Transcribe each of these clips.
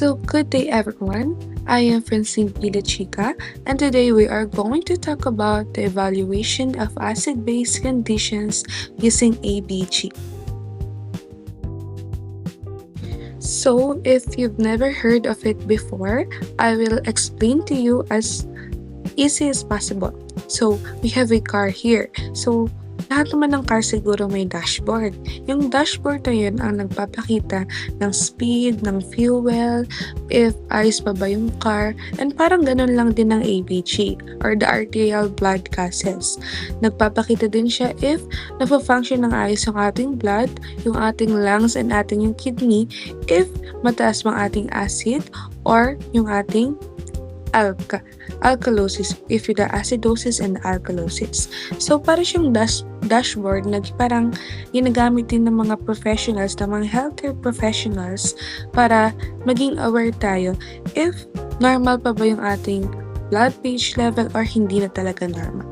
So, good day everyone. I am Francine Chica, and today we are going to talk about the evaluation of acid-base conditions using ABG. So, if you've never heard of it before, I will explain to you as easy as possible. So, we have a car here. So, lahat naman ng car siguro may dashboard. Yung dashboard na yun ang nagpapakita ng speed, ng fuel, if ayos pa ba yung car, and parang ganun lang din ng ABG or the arterial blood gases. Nagpapakita din siya if nafa-function ng ayos yung ating blood, yung ating lungs, and ating yung kidney, if mataas bang ating acid or yung ating alkalosis, if the acidosis and alkalosis. So, para siyang dashboard na parang ginagamit din ng mga professionals, ng mga healthcare professionals para maging aware tayo if normal pa ba yung ating blood pH level or hindi na talaga normal.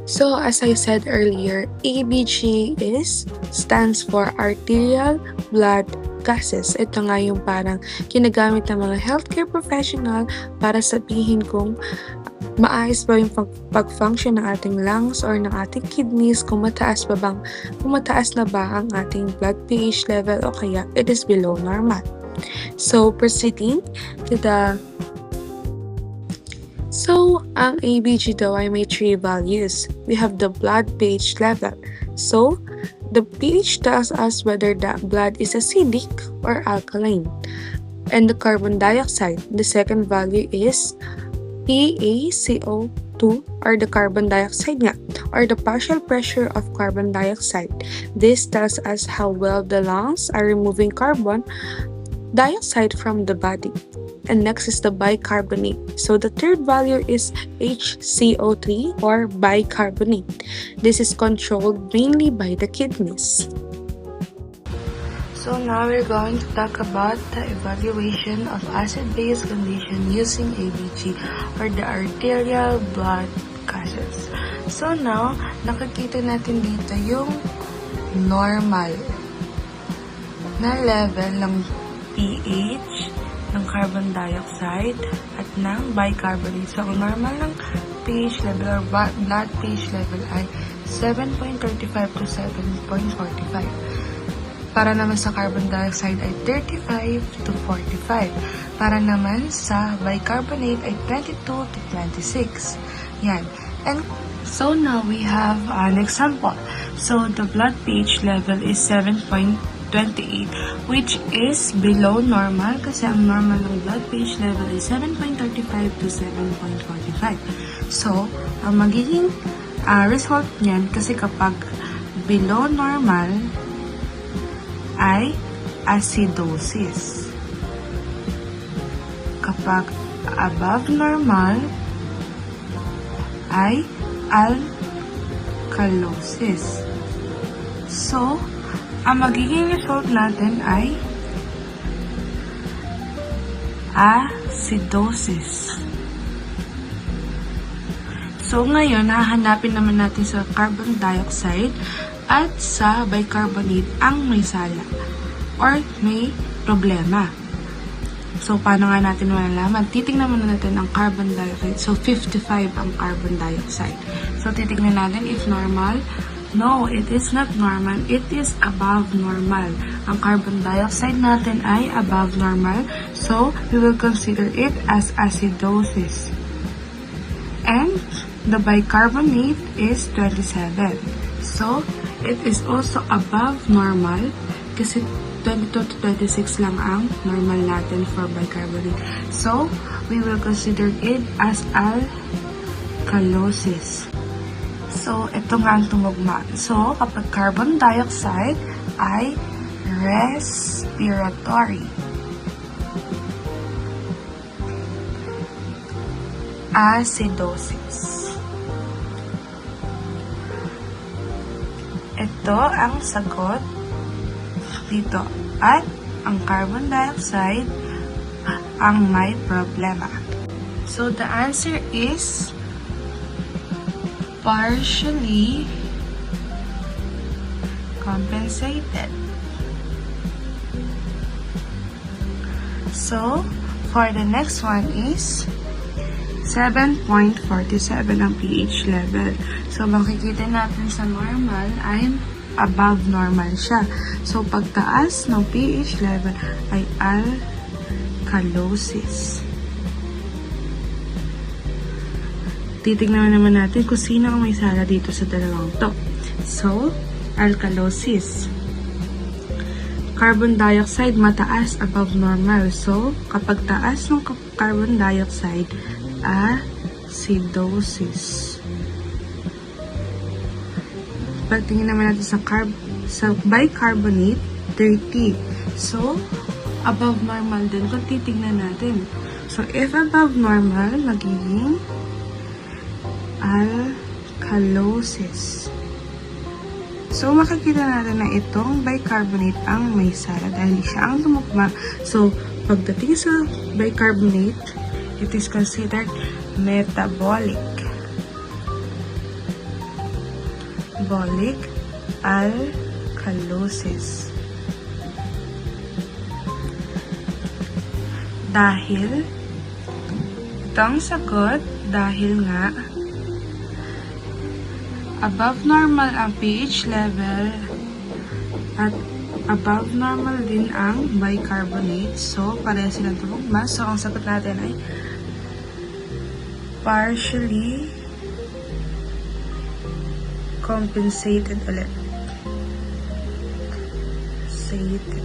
So, as I said earlier, ABG stands for arterial blood gases. Ito nga yung parang ginagamit ng mga healthcare professional para sabihin kung maayos ba yung pag-function ng ating lungs or ng ating kidneys, kung mataas na ba ang ating blood pH level o kaya it is below normal. So, proceeding to ang ABG daw ay may 3 values. We have the blood pH level. So, the pH tells us whether the blood is acidic or alkaline. And the carbon dioxide, the second value is PaCO2 or the carbon dioxide nga, or the partial pressure of carbon dioxide. This tells us how well the lungs are removing carbon dioxide from the body. And next is the bicarbonate. So the third value is HCO3 or bicarbonate. This is controlled mainly by the kidneys. So now we're going to talk about the evaluation of acid-base condition using ABG or the arterial blood gases. So now, nakikita natin dito yung normal na level ng pH ng carbon dioxide at ng bicarbonate. So, ang normal ng pH level or blood pH level ay 7.35 to 7.45. Para naman sa carbon dioxide ay 35 to 45. Para naman sa bicarbonate ay 22 to 26. Yan. And so, now we have an example. So, the blood pH level is 7.28, which is below normal kasi ang normal ng blood pH level is 7.35 to 7.45. So, ang magiging result niyan kasi kapag below normal ay acidosis. Kapag above normal ay alkalosis. So, ang magiging result natin ay acidosis. So, ngayon, hahanapin naman natin sa carbon dioxide at sa bicarbonate ang may sala or may problema. So, paano nga natin malalaman? Titingnan muna natin ang carbon dioxide. So, 55 ang carbon dioxide. So, titingnan natin if normal. No, it is not normal. It is above normal. Ang carbon dioxide natin ay above normal. So, we will consider it as acidosis. And the bicarbonate is 27. So, it is also above normal kasi 22 to 26 lang ang normal natin for bicarbonate. So, we will consider it as alkalosis. So, ito nga ang tumugma. So, kapag carbon dioxide ay respiratory. Acidosis. Ito ang sagot dito. At ang carbon dioxide ang may problema. So, the answer is partially compensated. So, for the next one is 7.47 ang pH level. So, makikita natin sa normal ay above normal siya. So, pagtaas ng pH level ay alkalosis. Titignan naman natin kung sino ang may sala dito sa dalawang to. So, alkalosis. Carbon dioxide mataas above normal. So, kapag taas ng carbon dioxide, acidosis. Pagtingin naman natin sa bicarbonate, 30. So, above normal din kung titignan natin. So, if above normal, magiging alkalosis. So, makikita natin na itong bicarbonate ang may sala dahil siya ang tumukma. So, pagdating sa bicarbonate, it is considered metabolic. Alkalosis. Dahil, itong sagot, dahil nga, above normal ang pH level at above normal din ang bicarbonate. So, pareha silang tumugma. So, ang sagot natin ay partially compensated ulit. Sated.